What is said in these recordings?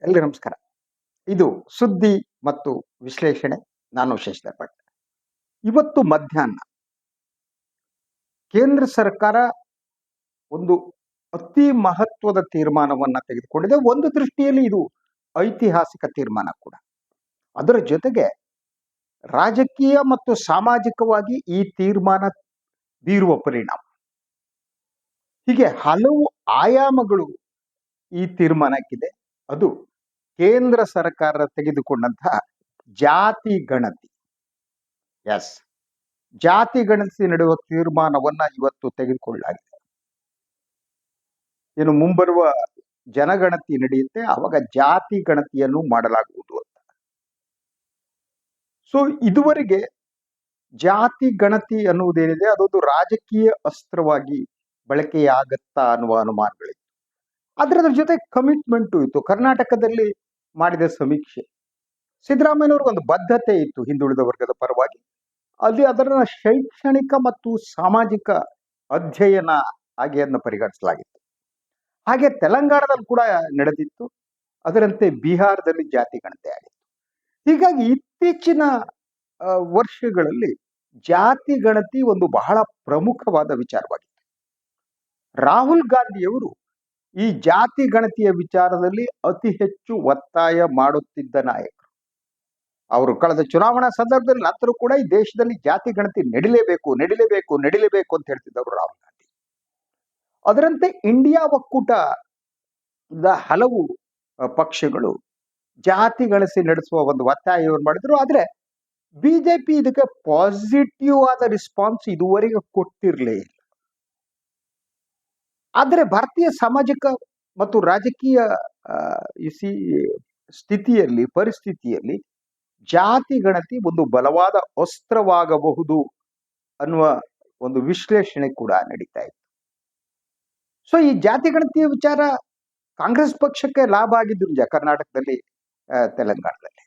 ಎಲ್ರಿಗೂ ನಮಸ್ಕಾರ. ಇದು ಸುದ್ದಿ ಮತ್ತು ವಿಶ್ಲೇಷಣೆ. ನಾನು ಶಶಿಧರ್ ಭಟ್. ಇವತ್ತು ಮಧ್ಯಾಹ್ನ ಕೇಂದ್ರ ಸರ್ಕಾರ ಒಂದು ಅತಿ ಮಹತ್ವದ ತೀರ್ಮಾನವನ್ನ ತೆಗೆದುಕೊಂಡಿದೆ. ಒಂದು ದೃಷ್ಟಿಯಲ್ಲಿ ಇದು ಐತಿಹಾಸಿಕ ತೀರ್ಮಾನ ಕೂಡ. ಅದರ ಜೊತೆಗೆ ರಾಜಕೀಯ ಮತ್ತು ಸಾಮಾಜಿಕವಾಗಿ ಈ ತೀರ್ಮಾನ ಬೀರುವ ಪರಿಣಾಮ, ಹೀಗೆ ಹಲವು ಆಯಾಮಗಳು ಈ ತೀರ್ಮಾನಕ್ಕಿದೆ. ಅದು ಕೇಂದ್ರ ಸರ್ಕಾರ ತೆಗೆದುಕೊಂಡಂತಹ ಜಾತಿ ಗಣತಿ. ಎಸ್, ಜಾತಿ ಗಣತಿ ನಡೆಯುವ ತೀರ್ಮಾನವನ್ನ ಇವತ್ತು ತೆಗೆದುಕೊಳ್ಳಲಾಗಿದೆ. ಏನು ಮುಂಬರುವ ಜನಗಣತಿ ನಡೆಯುತ್ತೆ, ಅವಾಗ ಜಾತಿ ಗಣತಿಯನ್ನು ಮಾಡಲಾಗುವುದು ಅಂತ. ಸೊ ಇದುವರೆಗೆ ಜಾತಿ ಗಣತಿ ಅನ್ನುವುದೇನಿದೆ ಅದೊಂದು ರಾಜಕೀಯ ಅಸ್ತ್ರವಾಗಿ ಬಳಕೆಯಾಗತ್ತಾ ಅನ್ನುವ ಅನುಮಾನಗಳಿತ್ತು. ಅದರ ಜೊತೆ ಕಮಿಟ್ಮೆಂಟು ಇತ್ತು. ಕರ್ನಾಟಕದಲ್ಲಿ ಮಾಡಿದ ಸಮೀಕ್ಷೆ, ಸಿದ್ದರಾಮಯ್ಯನವ್ರಿಗೆ ಒಂದು ಬದ್ಧತೆ ಇತ್ತು ಹಿಂದುಳಿದ ವರ್ಗದ ಪರವಾಗಿ. ಅಲ್ಲಿ ಅದರ ಶೈಕ್ಷಣಿಕ ಮತ್ತು ಸಾಮಾಜಿಕ ಅಧ್ಯಯನ ಆಗಿ ಅದನ್ನು ಪರಿಗಣಿಸಲಾಗಿತ್ತು. ಹಾಗೆ ತೆಲಂಗಾಣದಲ್ಲಿ ಕೂಡ ನಡೆದಿತ್ತು. ಅದರಂತೆ ಬಿಹಾರದಲ್ಲಿ ಜಾತಿ ಗಣತಿ ಆಗಿತ್ತು. ಹೀಗಾಗಿ ಇತ್ತೀಚಿನ ವರ್ಷಗಳಲ್ಲಿ ಜಾತಿ ಗಣತಿ ಒಂದು ಬಹಳ ಪ್ರಮುಖವಾದ ವಿಚಾರವಾಗಿತ್ತು. ರಾಹುಲ್ ಗಾಂಧಿಯವರು ಈ ಜಾತಿ ಗಣತಿಯ ವಿಚಾರದಲ್ಲಿ ಅತಿ ಹೆಚ್ಚು ಒತ್ತಾಯ ಮಾಡುತ್ತಿದ್ದ ನಾಯಕರು. ಅವರು ಕಳೆದ ಚುನಾವಣಾ ಸಂದರ್ಭದಲ್ಲಿ ನಂತರ ಕೂಡ ಈ ದೇಶದಲ್ಲಿ ಜಾತಿ ಗಣತಿ ನಡಿಲೇಬೇಕು ನಡಿಲೇಬೇಕು ನಡಿಲೇಬೇಕು ಅಂತ ಹೇಳ್ತಿದ್ದವರು ರಾಹುಲ್ ಗಾಂಧಿ. ಅದರಂತೆ ಇಂಡಿಯಾ ಒಕ್ಕೂಟದ ಹಲವು ಪಕ್ಷಗಳು ಜಾತಿ ಗಣತಿ ನಡೆಸುವ ಒಂದು ಒತ್ತಾಯವನ್ನು ಮಾಡಿದ್ರು. ಆದ್ರೆ ಬಿಜೆಪಿ ಇದಕ್ಕೆ ಪಾಸಿಟಿವ್ ಆದ ರಿಸ್ಪಾನ್ಸ್ ಇದುವರೆಗೆ ಕೊಟ್ಟಿರಲೇ ಇಲ್ಲ. ಆದರೆ ಭಾರತೀಯ ಸಾಮಾಜಿಕ ಮತ್ತು ರಾಜಕೀಯ ಪರಿಸ್ಥಿತಿಯಲ್ಲಿ ಜಾತಿ ಗಣತಿ ಒಂದು ಬಲವಾದ ಅಸ್ತ್ರವಾಗಬಹುದು ಅನ್ನುವ ಒಂದು ವಿಶ್ಲೇಷಣೆ ಕೂಡ ನಡೀತಾ ಇತ್ತು. ಸೊ ಈ ಜಾತಿ ಗಣತಿಯ ವಿಚಾರ ಕಾಂಗ್ರೆಸ್ ಪಕ್ಷಕ್ಕೆ ಲಾಭ ಆಗಿದ್ದು ನಿಜ, ಕರ್ನಾಟಕದಲ್ಲಿ, ತೆಲಂಗಾಣದಲ್ಲಿ.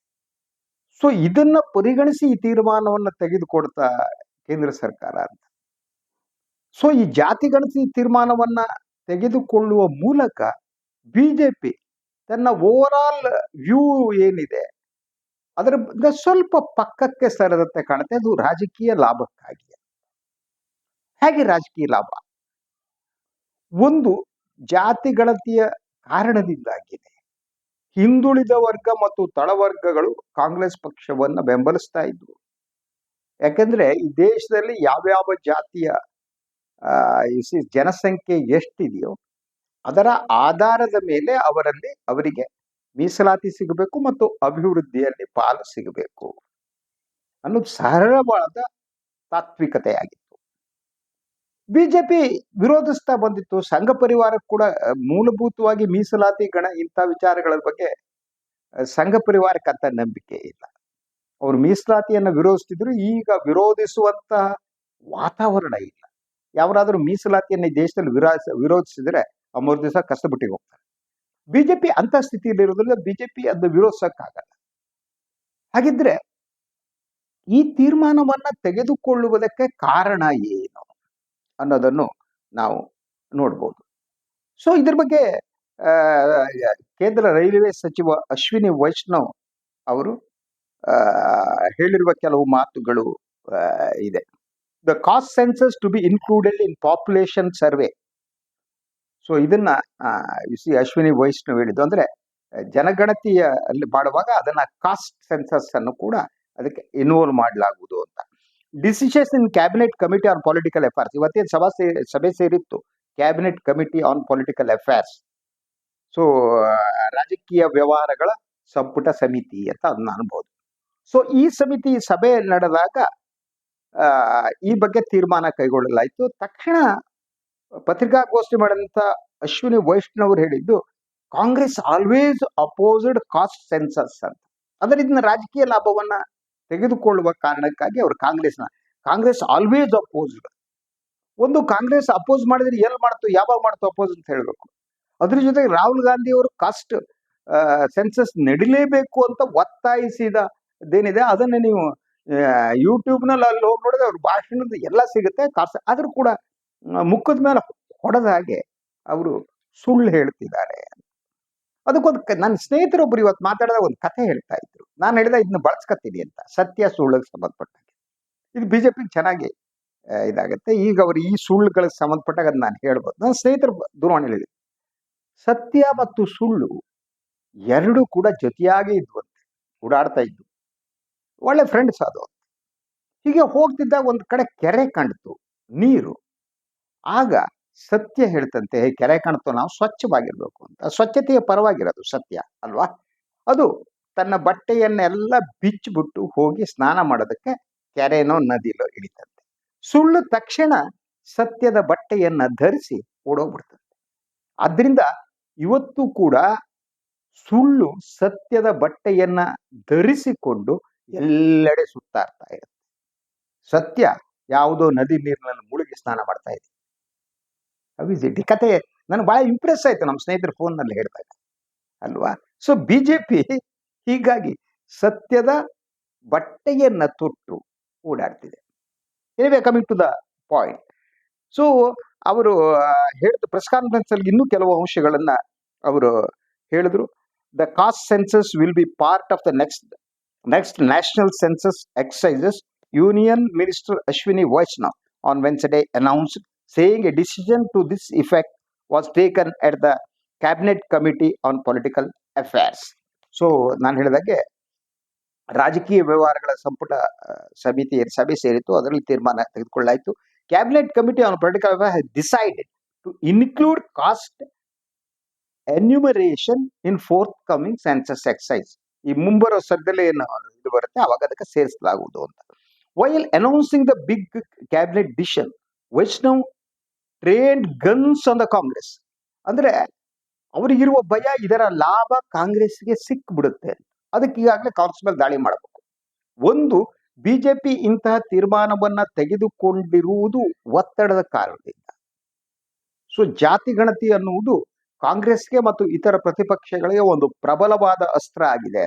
ಸೊ ಇದನ್ನ ಪರಿಗಣಿಸಿ ಈ ತೀರ್ಮಾನವನ್ನು ತೆಗೆದುಕೊಡ್ತಾ ಕೇಂದ್ರ ಸರ್ಕಾರ ಅಂತ. ಸೊ ಈ ಜಾತಿ ಗಣತಿ ತೀರ್ಮಾನವನ್ನ ತೆಗೆದುಕೊಳ್ಳುವ ಮೂಲಕ ಬಿಜೆಪಿ ತನ್ನ ಓವರ್ ಆಲ್ ವ್ಯೂ ಏನಿದೆ ಅದರ ಸ್ವಲ್ಪ ಪಕ್ಕಕ್ಕೆ ಸರದಂತೆ ಕಾಣುತ್ತೆ. ಅದು ರಾಜಕೀಯ ಲಾಭಕ್ಕಾಗಿ. ಹೇಗೆ ರಾಜಕೀಯ ಲಾಭ? ಒಂದು, ಜಾತಿ ಗಣತಿಯ ಕಾರಣದಿಂದಾಗಿದೆ ಹಿಂದುಳಿದ ವರ್ಗ ಮತ್ತು ತಳವರ್ಗಗಳು ಕಾಂಗ್ರೆಸ್ ಪಕ್ಷವನ್ನ ಬೆಂಬಲಿಸ್ತಾ ಇದ್ವು. ಯಾಕಂದ್ರೆ ಈ ದೇಶದಲ್ಲಿ ಯಾವ್ಯಾವ ಜಾತಿಯ ಜನಸಂಖ್ಯೆ ಎಷ್ಟಿದೆಯೋ ಅದರ ಆಧಾರದ ಮೇಲೆ ಅವರಿಗೆ ಮೀಸಲಾತಿ ಸಿಗಬೇಕು ಮತ್ತು ಅಭಿವೃದ್ಧಿಯಲ್ಲಿ ಪಾಲು ಸಿಗಬೇಕು ಅನ್ನೋದು ಸರಳವಾದ ತಾತ್ವಿಕತೆಯಾಗಿತ್ತು. ಬಿಜೆಪಿ ವಿರೋಧಿಸ್ತಾ ಬಂದಿತ್ತು. ಸಂಘ ಪರಿವಾರ ಕೂಡ ಮೂಲಭೂತವಾಗಿ ಮೀಸಲಾತಿ ಇಂಥ ವಿಚಾರಗಳ ಬಗ್ಗೆ ಸಂಘ ಪರಿವಾರಕ್ಕಂತ ನಂಬಿಕೆ ಇಲ್ಲ. ಅವರು ಮೀಸಲಾತಿಯನ್ನು ವಿರೋಧಿಸ್ತಿದ್ರು. ಈಗ ವಿರೋಧಿಸುವಂತಹ ವಾತಾವರಣ ಇಲ್ಲ. ಯಾವರಾದ್ರೂ ಮೀಸಲಾತಿಯನ್ನು ಈ ದೇಶದಲ್ಲಿ ವಿರೋಧಿಸಿದ್ರೆ 3 ದಿವಸ ಕಷ್ಟಬಿಟ್ಟಿಗೆ ಹೋಗ್ತಾರೆ. ಬಿಜೆಪಿ ಅಂತ ಸ್ಥಿತಿಯಲ್ಲಿ ಇರೋದ್ರಿಂದ ಬಿಜೆಪಿ ಅದನ್ನು ವಿರೋಧಿಸಕ್ಕಾಗಲ್ಲ. ಹಾಗಿದ್ರೆ ಈ ತೀರ್ಮಾನವನ್ನ ತೆಗೆದುಕೊಳ್ಳುವುದಕ್ಕೆ ಕಾರಣ ಏನು ಅನ್ನೋದನ್ನು ನಾವು ನೋಡ್ಬೋದು. ಸೊ ಇದ್ರ ಬಗ್ಗೆ ಕೇಂದ್ರ ರೈಲ್ವೆ ಸಚಿವ ಅಶ್ವಿನಿ ವೈಷ್ಣವ್ ಅವರು ಹೇಳಿರುವ ಕೆಲವು ಮಾತುಗಳು ಇದೆ. The caste census to be included in population survey. So ಇದನ್ನ ಅಶ್ವಿನಿ ವೈಷ್ಣವ್ ಹೇಳಿದ್ದು ಅಂದ್ರೆ ಜನಗಣತಿಯ ಅಲ್ಲಿ ಮಾಡುವಾಗ ಅದನ್ನ ಕಾಸ್ಟ್ ಸೆನ್ಸಸ್ ಅನ್ನು ಕೂಡ ಅದಕ್ಕೆ ಇನ್ವಾಲ್ವ್ ಮಾಡಲಾಗುವುದು ಅಂತ. Decisions in cabinet committee on political affairs. ಇವತ್ತೇನು ಸಭೆ ಸೇರಿತ್ತು, cabinet committee on political affairs. So ರಾಜಕೀಯ ವ್ಯವಹಾರಗಳ ಸಂಪುಟ ಸಮಿತಿ ಅಂತ ಅದನ್ನ ಅನ್ಬೋದು. ಸೊ ಈ ಸಮಿತಿ ಸಭೆ ನಡೆದಾಗ ಈ ಬಗ್ಗೆ ತೀರ್ಮಾನ ಕೈಗೊಳ್ಳಲಾಯಿತು. ತಕ್ಷಣ ಪತ್ರಿಕಾಗೋಷ್ಠಿ ಮಾಡಿದಂತ ಅಶ್ವಿನಿ ವೈಷ್ಣವ್ ಹೇಳಿದ್ದು, Congress always opposed caste census ಅಂತ. ಅಂದ್ರೆ ಇದನ್ನ ರಾಜಕೀಯ ಲಾಭವನ್ನ ತೆಗೆದುಕೊಳ್ಳುವ ಕಾರಣಕ್ಕಾಗಿ ಅವರು ಕಾಂಗ್ರೆಸ್ ಆಲ್ವೇಸ್ ಅಪೋಸ್ಡ್. ಒಂದು ಕಾಂಗ್ರೆಸ್ ಅಪೋಸ್ ಮಾಡಿದ್ರೆ ಎಲ್ಲಿ ಮಾಡ್ತು, ಯಾವಾಗ ಮಾಡ್ತು ಅಪೋಸ್ ಅಂತ ಹೇಳ್ಬೇಕು. ಅದ್ರ ಜೊತೆಗೆ ರಾಹುಲ್ ಗಾಂಧಿ ಅವರು ಕಾಸ್ಟ್ ಸೆನ್ಸಸ್ ನಡಿಲೇಬೇಕು ಅಂತ ಒತ್ತಾಯಿಸಿದೇನಿದೆ ಅದನ್ನ ನೀವು ಯೂಟ್ಯೂಬ್ನಲ್ಲಿ ಅಲ್ಲಿ ಹೋಗಿ ನೋಡಿದ್ರೆ ಅವ್ರ ಭಾಷಣದ ಎಲ್ಲ ಸಿಗುತ್ತೆ. ಆದ್ರೂ ಕೂಡ ಮುಖದ ಮೇಲೆ ಹೊಡೆದ ಹಾಗೆ ಅವರು ಸುಳ್ಳು ಹೇಳ್ತಿದ್ದಾರೆ. ಅದಕ್ಕೊಂದು ನನ್ನ ಸ್ನೇಹಿತರೊಬ್ಬರು ಇವತ್ತು ಮಾತಾಡಿದ ಒಂದು ಕಥೆ ಹೇಳ್ತಾ ಇದ್ರು. ನಾನು ಹೇಳಿದ ಇದನ್ನ ಬಳಸ್ಕೊತೀನಿ ಅಂತ, ಸತ್ಯ ಸುಳ್ಳಿಗೆ ಸಂಬಂಧಪಟ್ಟಾಗ. ಇದು ಬಿಜೆಪಿಗೆ ಚೆನ್ನಾಗಿ ಇದಾಗುತ್ತೆ. ಈಗ ಅವರು ಈ ಸುಳ್ಳುಗಳಿಗೆ ಸಂಬಂಧಪಟ್ಟಾಗ ಅದು ನಾನು ಹೇಳ್ಬೋದು. ನನ್ನ ಸ್ನೇಹಿತರು ದೂರವಾಣಿ ಹೇಳಿದ್ರು, ಸತ್ಯ ಮತ್ತು ಸುಳ್ಳು ಎರಡೂ ಕೂಡ ಜೊತೆಯಾಗಿ ಇದ್ವಂತೆ, ಓಡಾಡ್ತಾ ಇದ್ವು, ಒಳ್ಳೆ ಫ್ರೆಂಡ್ಸ್ ಅದು. ಹೀಗೆ ಹೋಗ್ತಿದ್ದಾಗ ಒಂದು ಕಡೆ ಕೆರೆ ಕಾಣ್ತು, ನೀರು. ಆಗ ಸತ್ಯ ಹೇಳ್ತಂತೆ, ಕೆರೆ ಕಾಣ್ತು, ನಾವು ಸ್ವಚ್ಛವಾಗಿರ್ಬೇಕು ಅಂತ. ಸ್ವಚ್ಛತೆಯ ಪರವಾಗಿರೋದು ಸತ್ಯ ಅಲ್ವಾ. ಅದು ತನ್ನ ಬಟ್ಟೆಯನ್ನೆಲ್ಲ ಬಿಚ್ಚಿಬಿಟ್ಟು ಹೋಗಿ ಸ್ನಾನ ಮಾಡೋದಕ್ಕೆ ಕೆರೆನೋ ನದಿಲೋ ಇಳಿತಂತೆ. ಸುಳ್ಳು ತಕ್ಷಣ ಸತ್ಯದ ಬಟ್ಟೆಯನ್ನ ಧರಿಸಿ ಓಡೋಗ್ಬಿಡ್ತಂತೆ. ಆದ್ರಿಂದ ಇವತ್ತು ಕೂಡ ಸುಳ್ಳು ಸತ್ಯದ ಬಟ್ಟೆಯನ್ನ ಧರಿಸಿಕೊಂಡು ಎಲ್ಲೆಡೆ ಸುತ್ತಾಡ್ತಾ ಇರುತ್ತೆ. ಸತ್ಯ ಯಾವುದೋ ನದಿ ನೀರಿನಲ್ಲಿ ಮುಳುಗಿ ಸ್ನಾನ ಮಾಡ್ತಾ ಇದೆ. ಈ ಕತೆ ನನಗೆ ಬಹಳ ಇಂಪ್ರೆಸ್ ಆಯ್ತು ನಮ್ಮ ಸ್ನೇಹಿತರ ಫೋನ್ನಲ್ಲಿ ಹೇಳಿದಾಗ ಅಲ್ವಾ. ಸೊ ಬಿಜೆಪಿ ಹೀಗಾಗಿ ಸತ್ಯದ ಬಟ್ಟೆಯನ್ನ ತೊಟ್ಟು ಓಡಾಡ್ತಿದೆ. Anyway, coming to the point. So ಅವರು ಹೇಳಿದ ಪ್ರೆಸ್ ಕಾನ್ಫರೆನ್ಸ್ ಅಲ್ಲಿ ಇನ್ನೂ ಕೆಲವು ಅಂಶಗಳನ್ನ ಅವರು ಹೇಳಿದ್ರು. The caste census will be part of the next national census exercises, Union Minister Ashwini Vaishnaw on Wednesday announced, saying a decision to this effect was taken at the Cabinet Committee on Political Affairs. So ನಾನು ಹೇಳಿದಾಗೆ ರಾಜಕೀಯ ವ್ಯವಹಾರಗಳ ಸಂಪುಟ ಸಮಿತಿ ಸಭೆ ಸೇರಿತ್ತು, ಅದರಲ್ಲಿ ತೀರ್ಮಾನ ತೆಗೆದುಕೊಳ್ಳಾಯಿತು. Cabinet committee on political affairs has decided to include caste enumeration in forthcoming census exercise. ಈ ಮುಂಬರೋ ಸದ್ಯದಲ್ಲಿ ಏನು ಇದು ಬರುತ್ತೆ ಅವಾಗ ಅದಕ್ಕೆ ಸೇರಿಸಲಾಗುವುದು ಅಂತ. While announcing the big cabinet decision, Vaishnaw trained guns on the Congress. ಅಂದ್ರೆ ಅವರಿಗಿರುವ ಭಯ, ಇದರ ಲಾಭ ಕಾಂಗ್ರೆಸ್ಗೆ ಸಿಕ್ಬಿಡುತ್ತೆ. ಅದಕ್ಕೆ ಈಗಾಗಲೇ ಕಾಂಗ್ರೆಸ್ ಮೇಲೆ ದಾಳಿ ಮಾಡಬೇಕು. ಒಂದು, ಬಿಜೆಪಿ ಇಂತಹ ತೀರ್ಮಾನವನ್ನ ತೆಗೆದುಕೊಂಡಿರುವುದು ಒತ್ತಡದ ಕಾರಣದಿಂದ. ಸೊ ಜಾತಿ ಗಣತಿ ಅನ್ನುವುದು ಕಾಂಗ್ರೆಸ್ಗೆ ಮತ್ತು ಇತರ ಪ್ರತಿಪಕ್ಷಗಳಿಗೆ ಒಂದು ಪ್ರಬಲವಾದ ಅಸ್ತ್ರ ಆಗಿದೆ.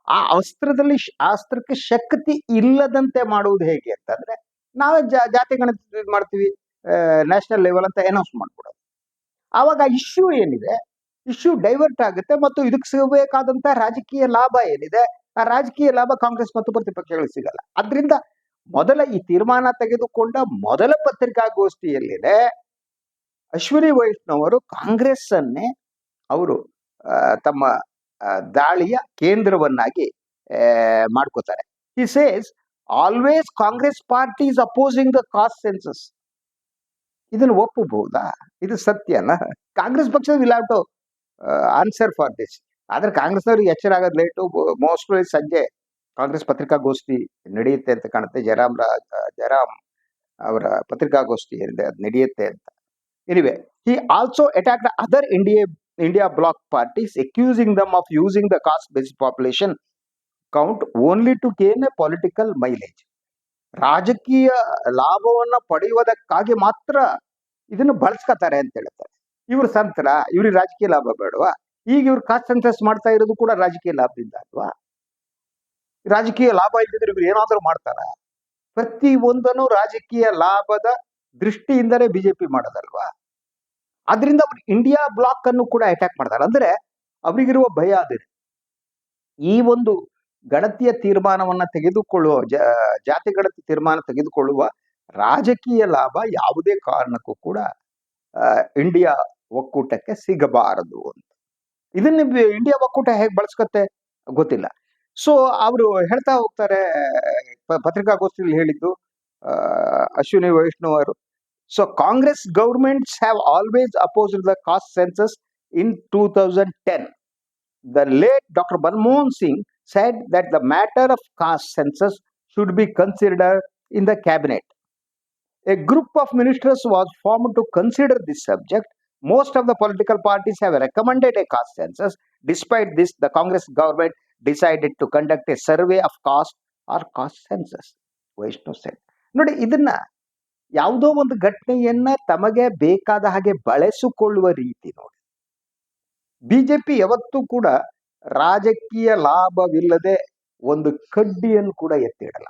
ಆ ಅಸ್ತ್ರಕ್ಕೆ ಶಕ್ತಿ ಇಲ್ಲದಂತೆ ಮಾಡುವುದು ಹೇಗೆ ಅಂತಂದ್ರೆ, ನಾವೇ ಜಾತಿ ಗಣತಿ ಮಾಡ್ತೀವಿ, ನ್ಯಾಷನಲ್ ಲೆವೆಲ್ ಅಂತ ಅನೌನ್ಸ್ ಮಾಡ್ಬಿಡೋದು. ಆವಾಗ ಇಶ್ಯೂ ಏನಿದೆ, ಇಶ್ಯೂ ಡೈವರ್ಟ್ ಆಗುತ್ತೆ ಮತ್ತು ಇದಕ್ಕೆ ಸಿಗಬೇಕಾದಂತ ರಾಜಕೀಯ ಲಾಭ ಏನಿದೆ, ಆ ರಾಜಕೀಯ ಲಾಭ ಕಾಂಗ್ರೆಸ್ ಮತ್ತು ಪ್ರತಿಪಕ್ಷಗಳಿಗೆ ಸಿಗಲ್ಲ. ಆದ್ರಿಂದ ಮೊದಲ ಈ ತೀರ್ಮಾನ ತೆಗೆದುಕೊಂಡ ಮೊದಲ ಪತ್ರಿಕಾಗೋಷ್ಠಿಯಲ್ಲಿದೆ ಅಶ್ವಿನಿ ವೈಷ್ಣವ್ ಅವರು ಕಾಂಗ್ರೆಸ್ ಅನ್ನೇ ಅವರು ತಮ್ಮ ದಾಳಿಯ ಕೇಂದ್ರವನ್ನಾಗಿ ಮಾಡ್ಕೋತಾರೆ. He says always Congress party is opposing the caste census. ಇದನ್ನು ಒಪ್ಪಬಹುದಾ? ಇದು ಸತ್ಯನಾ? ಕಾಂಗ್ರೆಸ್ ಪಕ್ಷ will have to answer for this. ಆದ್ರೆ ಕಾಂಗ್ರೆಸ್ನವ್ರಿಗೆ ಎಚ್ಚರ ಆಗೋದು ಲೇಟು. ಮೋಸ್ಟ್ಲಿ ಸಂಜೆ ಕಾಂಗ್ರೆಸ್ ಪತ್ರಿಕಾಗೋಷ್ಠಿ ನಡೆಯುತ್ತೆ ಅಂತ ಕಾಣುತ್ತೆ. ಜಯರಾಮ್ ಅವರ ಪತ್ರಿಕಾಗೋಷ್ಠಿ ಏನಿದೆ ಅದು ನಡೆಯುತ್ತೆ ಅಂತ. Anyway, he also attacked other India bloc parties, accusing them of using the caste-based population count only to gain a political mileage. ರಾಜಕೀಯ ಲಾಭವನ್ನ ಪಡೆಯುವುದಕ್ಕಾಗಿ ಮಾತ್ರ ಇದನ್ನು ಬಳಸ್ಕೊತಾರೆ ಅಂತ ಹೇಳ್ತಾರೆ. ಇವ್ರು ಸಂತರ, ಇವ್ರಿಗೆ ರಾಜಕೀಯ ಲಾಭ ಬೇಡವಾ? ಈಗ ಇವ್ರು ಕಾಸ್ಟ್ ಸೆನ್ಸಸ್ ಮಾಡ್ತಾ ಇರೋದು ಕೂಡ ರಾಜಕೀಯ ಲಾಭದಿಂದ ಅಲ್ವಾ? ರಾಜಕೀಯ ಲಾಭ ಇಲ್ಲದಿದ್ರೆ ಇವ್ರು ಏನಾದ್ರೂ ಮಾಡ್ತಾರ? ಪ್ರತಿ ಒಂದನ್ನು ರಾಜಕೀಯ ಲಾಭದ ದೃಷ್ಟಿಯಿಂದಲೇ ಬಿಜೆಪಿ ಮಾಡೋದಲ್ವಾ? ಆದ್ರಿಂದ ಅವ್ರು ಇಂಡಿಯಾ ಬ್ಲಾಕ್ ಅನ್ನು ಕೂಡ ಅಟ್ಯಾಕ್ ಮಾಡ್ತಾರೆ. ಅಂದ್ರೆ ಅವರಿಗಿರುವ ಭಯ ಅದೇ, ಈ ಒಂದು ಗಣತಿಯ ತೀರ್ಮಾನವನ್ನ ತೆಗೆದುಕೊಳ್ಳುವ ಜಾತಿ ಗಣತಿ ತೀರ್ಮಾನ ತೆಗೆದುಕೊಳ್ಳುವ ರಾಜಕೀಯ ಲಾಭ ಯಾವುದೇ ಕಾರಣಕ್ಕೂ ಕೂಡ ಇಂಡಿಯಾ ಒಕ್ಕೂಟಕ್ಕೆ ಸಿಗಬಾರದು ಅಂತ. ಇದನ್ನ ಇಂಡಿಯಾ ಒಕ್ಕೂಟ ಹೇಗೆ ಬಳಸ್ಕತ್ತೆ ಗೊತ್ತಿಲ್ಲ. ಸೊ ಅವರು ಹೇಳ್ತಾ ಹೋಗ್ತಾರೆ, ಪತ್ರಿಕಾಗೋಷ್ಠಿಯಲ್ಲಿ ಹೇಳಿದ್ದು ಅಶ್ವಿನಿ ವೈಷ್ಣವ್ ಅವರು. So Congress governments have always opposed the caste census. In 2010, the late Dr. Manmohan Singh said that the matter of caste census should be considered in the cabinet. A group of ministers was formed to consider this subject. Most of the political parties have recommended a caste census. Despite this, the Congress government decided to conduct a survey of caste or caste census, Vaishnaw said. ನೋಡಿ, ಇದನ್ನ ಯಾವುದೋ ಒಂದು ಘಟನೆಯನ್ನ ತಮಗೆ ಬೇಕಾದ ಹಾಗೆ ಬಳಸಿಕೊಳ್ಳುವ ರೀತಿ ನೋಡಿ. ಬಿಜೆಪಿ ಯಾವತ್ತೂ ಕೂಡ ರಾಜಕೀಯ ಲಾಭವಿಲ್ಲದೆ ಒಂದು ಕಡ್ಡಿಯನ್ನು ಕೂಡ ಎತ್ತಿಡಲ್ಲ.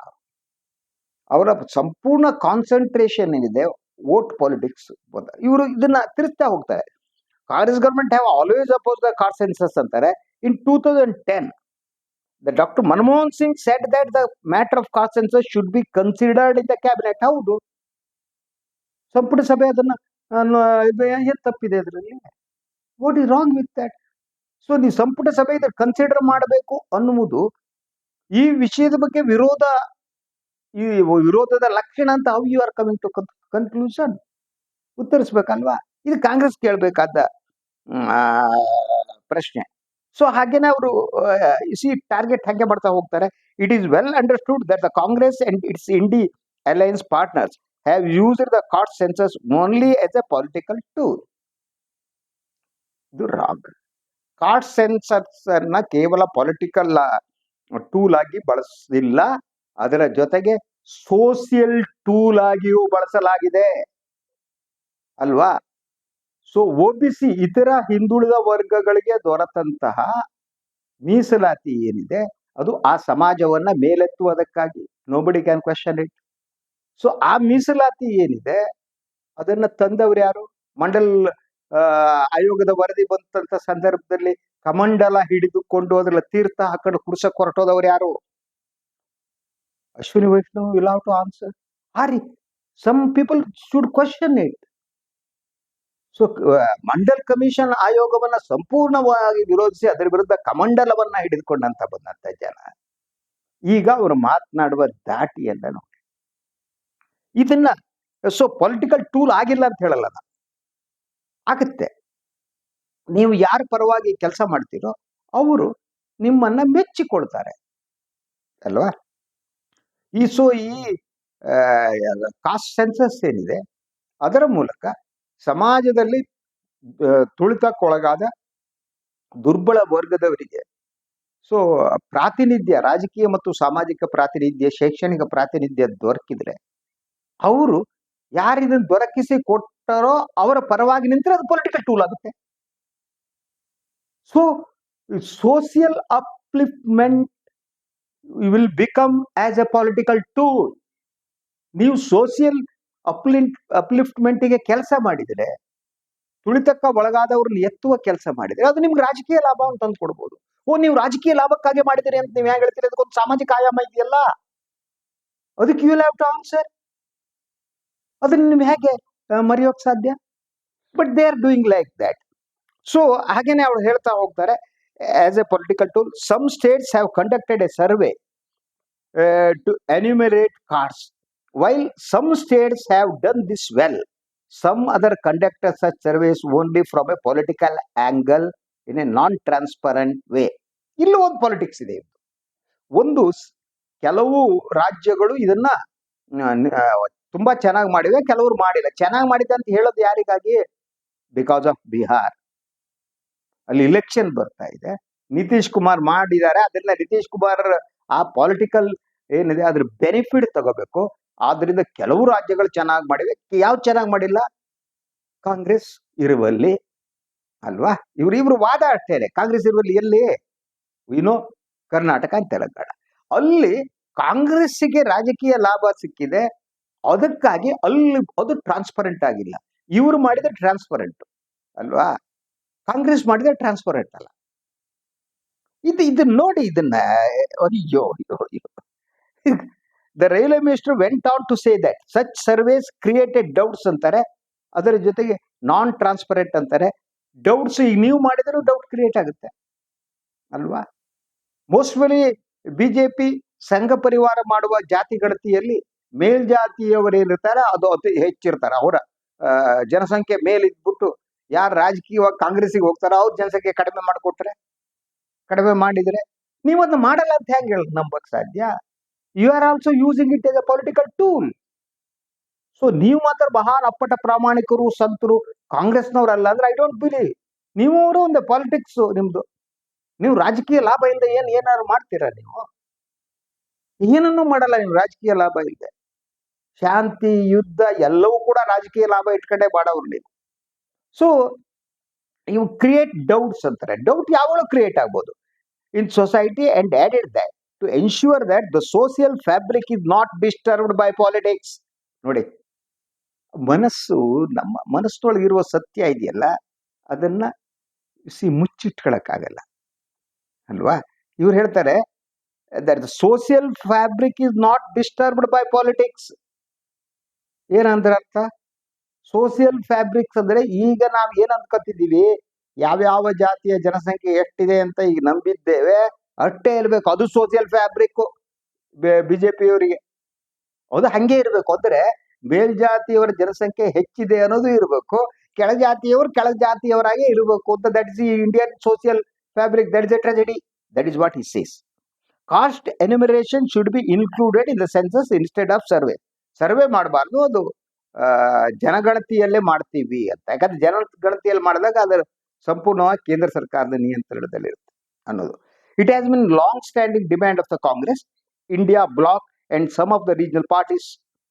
ಅವರ ಸಂಪೂರ್ಣ ಕಾನ್ಸಂಟ್ರೇಷನ್ ಏನಿದೆ ವೋಟ್ ಪಾಲಿಟಿಕ್ಸ್. ಇವರು ಇದನ್ನ ತಿರುಗ್ತಾ ಹೋಗ್ತಾರೆ. Congress government have always oppose the caste census ಅಂತಾರೆ. In 2010 the Dr. Manmohan Singh said that the matter of caste census should be considered in the cabinet. ಹೌದು, ಸಂಪುಟ ಸಭೆ ಅದನ್ನ ಏನ್ ತಪ್ಪಿದೆ ಅದರಲ್ಲಿ? What is wrong with that? So ನೀವು ಸಂಪುಟ ಸಭೆ ಇದನ್ನ ಕನ್ಸಿಡರ್ ಮಾಡಬೇಕು ಅನ್ನುವುದು ಈ ವಿಷಯದ ಬಗ್ಗೆ ವಿರೋಧದ ಲಕ್ಷಣ ಅಂತ how you are coming to conclusion? ಉತ್ತರಿಸ್ಬೇಕಲ್ವಾ? ಇದು ಕಾಂಗ್ರೆಸ್ ಕೇಳಬೇಕಾದ ಪ್ರಶ್ನೆ. ಸೊ ಹಾಗೇನೆ ಅವರು ಟಾರ್ಗೆಟ್ ಹಾಗೆ ಮಾಡ್ತಾ ಹೋಗ್ತಾರೆ. It is well understood that the Congress and its INDI alliance partners have used the caste census only as a political tool. ಇದು ರಾಂಗ್. ಕಾಸ್ಟ್ ಸೆನ್ಸಸ್ ಅನ್ನ ಕೇವಲ ಪೊಲಿಟಿಕಲ್ ಟೂಲ್ ಆಗಿ ಬಳಸಿಲ್ಲ, ಅದರ ಜೊತೆಗೆ ಸೋಷಿಯಲ್ ಟೂಲ್ ಆಗಿಯೂ ಬಳಸಲಾಗಿದೆ ಅಲ್ವಾ? ಸೊ OBC ಇತರ ಹಿಂದುಳಿದ ವರ್ಗಗಳಿಗೆ ದೊರೆತಂತಹ ಮೀಸಲಾತಿ ಏನಿದೆ ಅದು ಆ ಸಮಾಜವನ್ನ ಮೇಲೆತ್ತುವುದಕ್ಕಾಗಿ. Nobody can question it. So ಆ ಮೀಸಲಾತಿ ಏನಿದೆ ಅದನ್ನ ತಂದವರು ಯಾರು? ಮಂಡಲ್ ಆಯೋಗದ ವರದಿ ಬಂದಂತ ಸಂದರ್ಭದಲ್ಲಿ ಕಮಂಡಲ ಹಿಡಿದುಕೊಂಡು ಅದ್ರಲ್ಲಿ ತೀರ್ಥ ಹಾಕೊಂಡು ಕುಡ್ಸಕ್ ಹೊರಟೋದವ್ರು ಯಾರು? Ashwini Vaishnaw will have to answer. Some people should question it. So Mandal commission ಆಯೋಗವನ್ನ ಸಂಪೂರ್ಣವಾಗಿ ವಿರೋಧಿಸಿ ಅದರ ವಿರುದ್ಧ ಕಮಂಡಲವನ್ನ ಹಿಡಿದುಕೊಂಡಂತ ಬಂದಂತ ಜನ ಈಗ ಅವರು ಮಾತನಾಡುವ ದಾಟಿಯನ್ನ ನೋಡಿ. ಇದನ್ನ ಸೊ ಪೊಲಿಟಿಕಲ್ ಟೂಲ್ ಆಗಿಲ್ಲ ಅಂತ ಹೇಳಲ್ಲ ನಾನು, ಆಗುತ್ತೆ. ನೀವು ಯಾರ ಪರವಾಗಿ ಕೆಲಸ ಮಾಡ್ತೀರೋ ಅವರು ನಿಮ್ಮನ್ನ ಮೆಚ್ಚಿಕೊಳ್ತಾರೆ ಅಲ್ವಾ? ಈ ಕಾಸ್ಟ್ ಸೆನ್ಸಸ್ ಏನಿದೆ ಅದರ ಮೂಲಕ ಸಮಾಜದಲ್ಲಿ ತುಳಿತಕ್ಕೊಳಗಾದ ದುರ್ಬಲ ವರ್ಗದವರಿಗೆ ಸೊ ಪ್ರಾತಿನಿಧ್ಯ, ರಾಜಕೀಯ ಮತ್ತು ಸಾಮಾಜಿಕ ಪ್ರಾತಿನಿಧ್ಯ, ಶೈಕ್ಷಣಿಕ ಪ್ರಾತಿನಿಧ್ಯ ದೊರಕಿದ್ರೆ ಅವರು ಯಾರಿದನ್ನು ದೊರಕಿಸಿ ಕೊಟ್ಟರೋ ಅವರ ಪರವಾಗಿ ನಿಂತರೆ ಅದು ಪೊಲಿಟಿಕಲ್ ಟೂಲ್ ಆಗುತ್ತೆ. So social upliftment will become as a political tool. ನೀವು ಸೋಷಿಯಲ್ ಅಪ್ಲಿಫ್ಟ್ಮೆಂಟ್ಗೆ ಕೆಲಸ ಮಾಡಿದರೆ, ತುಳಿತಕ್ಕ ಒಳಗಾದವ್ರನ್ನ ಎತ್ತುವ ಕೆಲಸ ಮಾಡಿದರೆ ಅದು ನಿಮ್ಗೆ ರಾಜಕೀಯ ಲಾಭ ಅಂತ ತಂದು ಕೊಡ್ಬೋದು. ನೀವು ರಾಜಕೀಯ ಲಾಭಕ್ಕಾಗಿ ಮಾಡಿದಿರಿ ಅಂತ ನೀವು ಹೇಗೆ ಹೇಳ್ತೀರಿ? ಅದಕ್ಕೊಂದು ಸಾಮಾಜಿಕ ಆಯಾಮ ಇದೆಯಲ್ಲ, ಅದಕ್ಕೆ you will have to answer. ಅದನ್ನ ನೀವು ಹೇಗೆ ಮರೆಯೋಕ್ ಸಾಧ್ಯ? But they are doing like that. So ಹಾಗೇನೆ ಅವ್ರು ಹೇಳ್ತಾ ಹೋಗ್ತಾರೆ, as a political tool some states have conducted a survey to enumerate caste. While some states have done this well, some other conduct such surveys only from a political angle in a non-transparent way. ಇಲ್ಲೂ ಒಂದು politics ಇದೆ. ಕೆಲವು ರಾಜ್ಯಗಳು ಇದನ್ನ ತುಂಬಾ ಚೆನ್ನಾಗಿ ಮಾಡಿವೆ, ಕೆಲವರು ಮಾಡಿಲ್ಲ. ಚೆನ್ನಾಗಿ ಮಾಡಿದೆ ಅಂತ ಹೇಳೋದು ಯಾರಿಗಾಗಿ? Because of Bihar. ಅಲ್ಲಿ ಇಲೆಕ್ಷನ್ ಬರ್ತಾ ಇದೆ, ನಿತೀಶ್ ಕುಮಾರ್ ಮಾಡಿದ್ದಾರೆ. ಅದನ್ನ ನಿತೀಶ್ ಕುಮಾರ್ ಆ ಪೊಲಿಟಿಕಲ್ ಏನಿದೆ ಅದ್ರ ಬೆನಿಫಿಟ್ ತಗೋಬೇಕು. ಆದ್ರಿಂದ ಕೆಲವು ರಾಜ್ಯಗಳು ಚೆನ್ನಾಗಿ ಮಾಡಿವೆ, ಯಾವ ಚೆನ್ನಾಗಿ ಮಾಡಿಲ್ಲ? ಕಾಂಗ್ರೆಸ್ ಇರುವಲ್ಲಿ ಅಲ್ವಾ? ಇವ್ರು ವಾದ ಅಷ್ಟೇನೆ. ಕಾಂಗ್ರೆಸ್ ಇರುವಲ್ಲಿ ಎಲ್ಲಿ? ವಿನೋ ಕರ್ನಾಟಕ and ತೆಲಂಗಾಣ. ಅಲ್ಲಿ ಕಾಂಗ್ರೆಸ್ಸಿಗೆ ರಾಜಕೀಯ ಲಾಭ ಸಿಕ್ಕಿದೆ, ಅದಕ್ಕಾಗಿ ಅಲ್ಲಿ ಅದು ಟ್ರಾನ್ಸ್ಪರೆಂಟ್ ಆಗಿಲ್ಲ. ಇವ್ರು ಮಾಡಿದ್ರೆ ಟ್ರಾನ್ಸ್ಪರೆಂಟ್ ಅಲ್ವಾ? ಕಾಂಗ್ರೆಸ್ ಮಾಡಿದ್ರೆ ಟ್ರಾನ್ಸ್ಪರೆಂಟ್ ಅಲ್ಲ. ಇದು ನೋಡಿ, ಇದನ್ನ ಅಯ್ಯೋ The railway minister went on to say that such surveys created doubts ಅಂತಾರೆ, ಅದರ ಜೊತೆಗೆ ನಾನ್ ಟ್ರಾನ್ಸ್ಪರೆಂಟ್ ಅಂತಾರೆ. ಡೌಟ್ಸ್ ಈಗ ನೀವು ಮಾಡಿದರೂ ಡೌಟ್ ಕ್ರಿಯೇಟ್ ಆಗುತ್ತೆ ಅಲ್ವಾ? ಮೋಸ್ಟ್ಲಿ ಬಿಜೆಪಿ ಸಂಘ ಪರಿವಾರ ಮಾಡುವ ಜಾತಿ ಗಣತಿಯಲ್ಲಿ ಮೇಲ್ಜಾತಿಯವರೇನಿರ್ತಾರೆ ಅದು ಅತಿ ಹೆಚ್ಚಿರ್ತಾರೆ. ಅವರ ಜನಸಂಖ್ಯೆ ಮೇಲಿದ್ಬಿಟ್ಟು ಯಾರು ರಾಜಕೀಯವಾಗಿ ಕಾಂಗ್ರೆಸ್ಸಿಗೆ ಹೋಗ್ತಾರೋ ಅವ್ರ ಜನಸಂಖ್ಯೆ ಕಡಿಮೆ ಮಾಡಿದ್ರೆ ನೀವು ಅದನ್ನ ಮಾಡಲ್ಲ ಅಂತ ಹೆಂಗೆ ನಂಬಕ್ ಸಾಧ್ಯ? You are also using it as a political tool. So ನೀವು ಮಾತ್ರ ಮಹಾನ್ ಅಪ್ಪಟ ಪ್ರಾಮಾಣಿಕರು ಸಂತರು ಕಾಂಗ್ರೆಸ್ನವರಲ್ಲ ಅಂದ್ರೆ ಐ ಡೋಂಟ್ ಬಿಲೀವ್. ನೀವು ಅವರು ಒಂದು ಪಾಲಿಟಿಕ್ಸ್ ನಿಮ್ದು. ನೀವು ರಾಜಕೀಯ ಲಾಭ ಇಲ್ಲದೆ ಏನಾದ್ರು ಮಾಡ್ತೀರಾ? ನೀವು ಏನನ್ನೂ ಮಾಡಲ್ಲ. ನೀವು ರಾಜಕೀಯ ಲಾಭ ಇಲ್ಲದೆ ಶಾಂತಿ, ಯುದ್ಧ ಎಲ್ಲವೂ ಕೂಡ ರಾಜಕೀಯ ಲಾಭ ಇಟ್ಕೊಂಡೇ ಮಾಡೋರು ನೀವು. ಸೊ ಇವು ಕ್ರಿಯೇಟ್ ಡೌಟ್ಸ್ ಅಂತಾರೆ. ಡೌಟ್ ಯಾವಾಗಲೂ ಕ್ರಿಯೇಟ್ ಆಗ್ಬೋದು in society, and added that to ensure that the social fabric is not disturbed by politics. ನೋಡಿ, ನಮ್ಮ ಮನಸ್ಸೊಳಗಿರುವ ಸತ್ಯ ಇದೆಯಲ್ಲ, ಅದನ್ನ ಮುಚ್ಚಿಟ್ಕೊಳಕ್ಕಾಗಲ್ಲ ಅಲ್ವಾ? ಇವ್ರು ಹೇಳ್ತಾರೆ that the social fabric is not disturbed by politics. ಏನಂದ್ರೆ ಅರ್ಥ? ಸೋಷಿಯಲ್ ಫ್ಯಾಬ್ರಿಕ್ಸ್ ಅಂದ್ರೆ ಈಗ ನಾವು ಏನ್ ಅನ್ಕೊತಿದ್ದೀವಿ, ಯಾವ್ಯಾವ ಜಾತಿಯ ಜನಸಂಖ್ಯೆ ಎಷ್ಟಿದೆ ಅಂತ ಈಗ ನಂಬಿದ್ದೇವೆ ಅಷ್ಟೇ ಇರ್ಬೇಕು, ಅದು ಸೋಷಿಯಲ್ ಫ್ಯಾಬ್ರಿಕ್ ಬಿಜೆಪಿಯವರಿಗೆ. ಅದು ಹಂಗೆ ಇರ್ಬೇಕು. ಅಂದ್ರೆ ಮೇಲ್ಜಾತಿಯವರ ಜನಸಂಖ್ಯೆ ಹೆಚ್ಚಿದೆ ಅನ್ನೋದು ಇರಬೇಕು, ಕೆಳಜಾತಿಯವರು ಕೆಳಜಾತಿಯವರಾಗೆ ಇರಬೇಕು ಅಂತ. That is the Indian social fabric. That is a tragedy. That is what he says. Caste enumeration should be included in the census instead of survey. Survey ಮಾಡಬಾರ್ದು, ಅದು ಜನಗಣತಿಯಲ್ಲೇ ಮಾಡ್ತೀವಿ ಅಂತ. ಯಾಕಂದ್ರೆ ಜನಗಣತಿಯಲ್ಲಿ ಮಾಡಿದಾಗ ಅದರ ಸಂಪೂರ್ಣವಾಗಿ ಕೇಂದ್ರ ಸರ್ಕಾರದ ನಿಯಂತ್ರಣದಲ್ಲಿರುತ್ತೆ ಅನ್ನೋದು. It has been long standing demand of the Congress, India bloc and some of the regional parties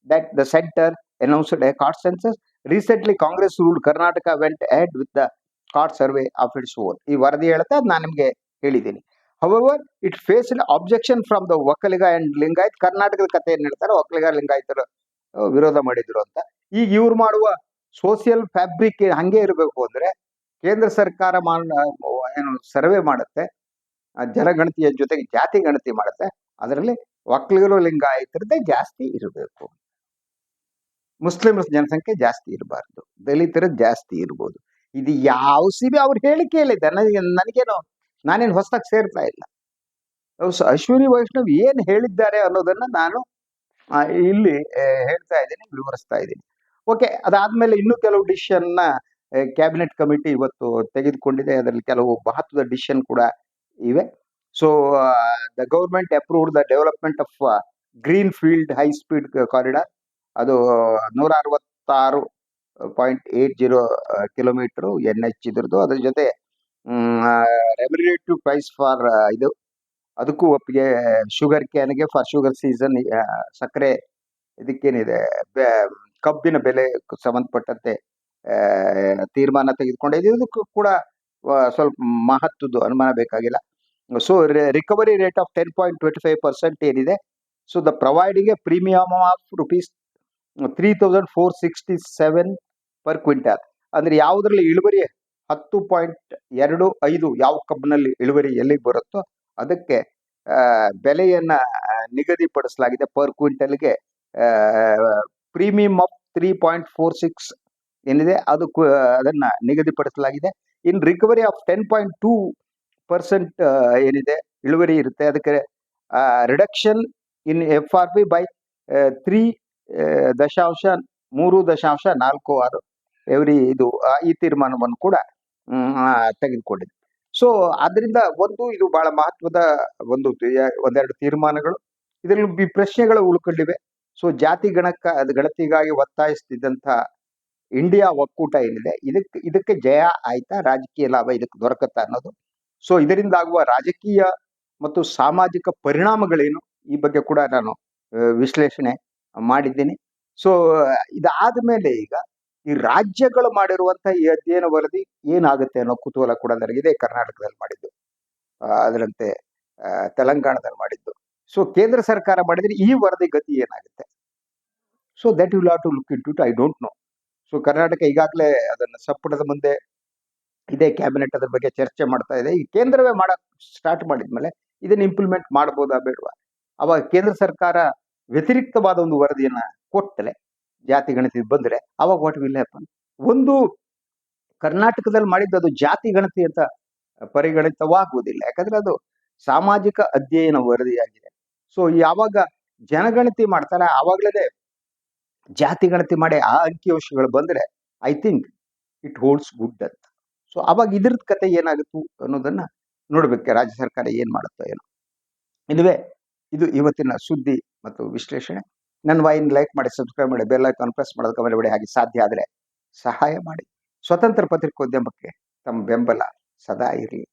that the center announced a caste census. Recently, Congress ruled Karnataka went ahead with the caste survey of its own. ಈ ವರದಿ ಹೇಳ್ತಾ ನಾನು ನಿಮಗೆ ಹೇಳಿದ್ದೀನಿ. However, it faced an objection from the Vokkaliga and Lingayat. ಕರ್ನಾಟಕದ ಕಥೆ ಏನ್ ಹೇಳ್ತಾರೆ, ಒಕ್ಕಲಿಗ ಲಿಂಗಾಯತರು ವಿರೋಧ ಮಾಡಿದ್ರು ಅಂತ. ಈಗ ಇವ್ರು ಮಾಡುವ ಸೋಷಿಯಲ್ ಫ್ಯಾಬ್ರಿಕ್ ಹಂಗೆ ಇರಬೇಕು ಅಂದ್ರೆ, ಕೇಂದ್ರ ಸರ್ಕಾರ ಏನು ಸರ್ವೆ ಮಾಡುತ್ತೆ, ಜನಗಣತಿಯ ಜೊತೆಗೆ ಜಾತಿ ಗಣತಿ ಮಾಡುತ್ತೆ, ಅದರಲ್ಲಿ ಒಕ್ಕಲಿಗರು ಲಿಂಗಾಯತರದ್ದೇ ಜಾಸ್ತಿ ಇರಬೇಕು. ಮುಸ್ಲಿಂ ಜನಸಂಖ್ಯೆ ಜಾಸ್ತಿ ಇರಬಾರ್ದು, ದಲಿತರ ಜಾಸ್ತಿ ಇರ್ಬೋದು. ಇದು ಯಾವ ಸಿಬಿ ಅವ್ರ ಹೇಳಿಕೆಯಲ್ಲಿದೆ. ನನಗೇನು, ನಾನೇನು ಹೊಸದಾಗಿ ಸೇರ್ತಾ ಇಲ್ಲ. ಅಶ್ವಿನಿ ವೈಷ್ಣವ್ ಏನ್ ಹೇಳಿದ್ದಾರೆ ಅನ್ನೋದನ್ನ ನಾನು ಇಲ್ಲಿ ಹೇಳ್ತಾ ಇದ್ದೀನಿ, ವಿವರಿಸ್ತಾ ಇದ್ದೀನಿ. ಓಕೆ, ಅದಾದ್ಮೇಲೆ ಇನ್ನೂ ಕೆಲವು ಡಿಸಿಷನ್ ನ ಕ್ಯಾಬಿನೆಟ್ ಕಮಿಟಿ ಇವತ್ತು ತೆಗೆದುಕೊಂಡಿದೆ. ಅದರಲ್ಲಿ ಕೆಲವು ಮಹತ್ವದ ಡಿಸಿಷನ್ ಕೂಡ ಇವೆ. So the government approved the development of green field high speed corridor. ಅದು 166.80 ಕಿಲೋಮೀಟರ್ NH ಇದ್ರದ್ದು. ಅದ್ರ ಜೊತೆ ರೆಮ್ಯುನರೇಟಿವ್ ಪ್ರೈಸ್ ಫಾರ್ ಇದು, ಅದಕ್ಕೂ ಒಪ್ಪಿಗೆ. ಶುಗರ್ ಕ್ಯಾನ್ಗೆ ಫಾರ್ ಶುಗರ್ ಸೀಸನ್, ಸಕ್ಕರೆ ಇದಕ್ಕೇನಿದೆ, ಕಬ್ಬಿನ ಬೆಲೆ ಸಂಬಂಧಪಟ್ಟಂತೆ ತೀರ್ಮಾನ ತೆಗೆದುಕೊಂಡಿದೆ. ಇದಕ್ಕೂ ಕೂಡ ಸ್ವಲ್ಪ ಮಹತ್ವದ್ದು ಅನುಮಾನ ಬೇಕಾಗಿಲ್ಲ. ಸೊ ರಿಕವರಿ ರೇಟ್ ಆಫ್ 10.25% ಏನಿದೆ. So the providing A premium of rupees 3,467 per quintal. ಅಂದ್ರೆ ಯಾವುದ್ರಲ್ಲಿ ಇಳುವರಿ 10.25 ಯಾವ ಕಬ್ಬಿನಲ್ಲಿ ಇಳುವರಿ ಎಲ್ಲಿಗೆ ಬರುತ್ತೋ ಅದಕ್ಕೆ ಬೆಲೆಯನ್ನ ನಿಗದಿಪಡಿಸಲಾಗಿದೆ. ಪರ್ ಕ್ವಿಂಟಲ್ಗೆ ಪ್ರೀಮಿಯಂ ಆಫ್ 3.46 ಏನಿದೆ ಅದನ್ನ ನಿಗದಿಪಡಿಸಲಾಗಿದೆ. ಇನ್ ರಿಕವರಿ ಆಫ್ 10.2% ಏನಿದೆ ಇಳುವರಿ ಇರುತ್ತೆ, ಅದಕ್ಕೆ reduction in FRP by 3.46 every ಇದು ಈ ತೀರ್ಮಾನವನ್ನು ಕೂಡ ತೆಗೆದುಕೊಂಡಿದೆ. ಸೊ ಆದ್ರಿಂದ ಇದು ಬಹಳ ಮಹತ್ವದ ಒಂದೆರಡು ತೀರ್ಮಾನಗಳು. ಇದರಲ್ಲಿ ಪ್ರಶ್ನೆಗಳು ಉಳ್ಕೊಂಡಿವೆ. ಸೊ ಜಾತಿ ಗಣತಿಗಾಗಿ ಒತ್ತಾಯಿಸ್ತಿದ್ದಂತ ಇಂಡಿಯಾ ಒಕ್ಕೂಟ ಏನಿದೆ, ಇದಕ್ಕೆ ಜಯ ಆಯ್ತಾ, ರಾಜಕೀಯ ಲಾಭ ಇದಕ್ಕೆ ದೊರಕತ್ತಾ ಅನ್ನೋದು. ಸೊ ಇದರಿಂದ ಆಗುವ ರಾಜಕೀಯ ಮತ್ತು ಸಾಮಾಜಿಕ ಪರಿಣಾಮಗಳೇನು, ಈ ಬಗ್ಗೆ ಕೂಡ ನಾನು ವಿಶ್ಲೇಷಣೆ ಮಾಡಿದ್ದೀನಿ. ಸೊ ಇದಾದ ಮೇಲೆ ಈಗ ಈ ರಾಜ್ಯಗಳು ಮಾಡಿರುವಂತಹ ಈ ಅಧ್ಯಯನ ವರದಿ ಏನಾಗುತ್ತೆ ಅನ್ನೋ ಕುತೂಹಲ ಕೂಡ ನನಗಿದೆ. ಕರ್ನಾಟಕದಲ್ಲಿ ಮಾಡಿದ್ದು, ಅದರಂತೆ ತೆಲಂಗಾಣದಲ್ಲಿ ಮಾಡಿದ್ದು. ಸೊ ಕೇಂದ್ರ ಸರ್ಕಾರ ಮಾಡಿದ್ರೆ ಈ ವರದಿ ಗತಿ ಏನಾಗುತ್ತೆ? So that will have to look into it. I don't know. So Karnataka ಈಗಾಗಲೇ ಅದನ್ನ ಸಂಪುಟದ ಮುಂದೆ ಇದೇ ಕ್ಯಾಬಿನೆಟ್ ಅದ್ರ ಬಗ್ಗೆ ಚರ್ಚೆ ಮಾಡ್ತಾ ಇದೆ. ಈ ಕೇಂದ್ರವೇ ಮಾಡಕ್ ಸ್ಟಾರ್ಟ್ ಮಾಡಿದ್ಮೇಲೆ ಇದನ್ನ ಇಂಪ್ಲಿಮೆಂಟ್ ಮಾಡಬಹುದಾ ಬೇಡವಾ? ಅವಾಗ ಕೇಂದ್ರ ಸರ್ಕಾರ ವ್ಯತಿರಿಕ್ತವಾದ ಒಂದು ವರದಿಯನ್ನ ಕೊಟ್ಟರೆ, ಜಾತಿ ಗಣತಿ ಬಂದ್ರೆ, ಅವಾಗ ವಾಟ್ ವಿಲ್ ಹ್ಯಾಪನ್? ಒಂದು ಕರ್ನಾಟಕದಲ್ಲಿ ಮಾಡಿದ್ದು ಅದು ಜಾತಿ ಗಣತಿ ಅಂತ ಪರಿಗಣಿತವಾಗುವುದಿಲ್ಲ, ಯಾಕಂದ್ರೆ ಅದು ಸಾಮಾಜಿಕ ಅಧ್ಯಯನ ವರದಿಯಾಗಿದೆ. ಸೊ ಯಾವಾಗ ಜನಗಣತಿ ಮಾಡ್ತಾರೆ ಆವಾಗಲೇ ಜಾತಿ ಗಣತಿ ಮಾಡಿ ಆ ಅಂಕಿಅಂಶಗಳು ಬಂದ್ರೆ I think it holds good ಅಂತ. ಸೊ ಅವಾಗ ಇದ್ರದ್ ಕತೆ ಏನಾಗುತ್ತು ಅನ್ನೋದನ್ನ ನೋಡ್ಬೇಕು, ರಾಜ್ಯ ಸರ್ಕಾರ ಏನ್ ಮಾಡುತ್ತೋ ಏನೋ. ಇದು ಇವತ್ತಿನ ಸುದ್ದಿ ಮತ್ತು ವಿಶ್ಲೇಷಣೆ. ನನ್ನ ವಾಹಿನಿ ಲೈಕ್ ಮಾಡಿ, ಸಬ್ಸ್ಕ್ರೈಬ್ ಮಾಡಿ, ಬೆಲ್ ಐಕಾನ್ ಪ್ರೆಸ್ ಮಾಡೋದಕ್ಕೆ ಮರೆಯಬೇಡಿ. ಹಾಗೆ ಸಾಧ್ಯ ಆದರೆ ಸಹಾಯ ಮಾಡಿ. ಸ್ವತಂತ್ರ ಪತ್ರಿಕೋದ್ಯಮಕ್ಕೆ ತಮ್ಮ ಬೆಂಬಲ ಸದಾ ಇರಲಿ.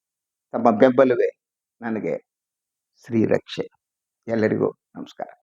ತಮ್ಮ ಬೆಂಬಲವೇ ನನಗೆ ಶ್ರೀರಕ್ಷೆ. ಎಲ್ಲರಿಗೂ ನಮಸ್ಕಾರ.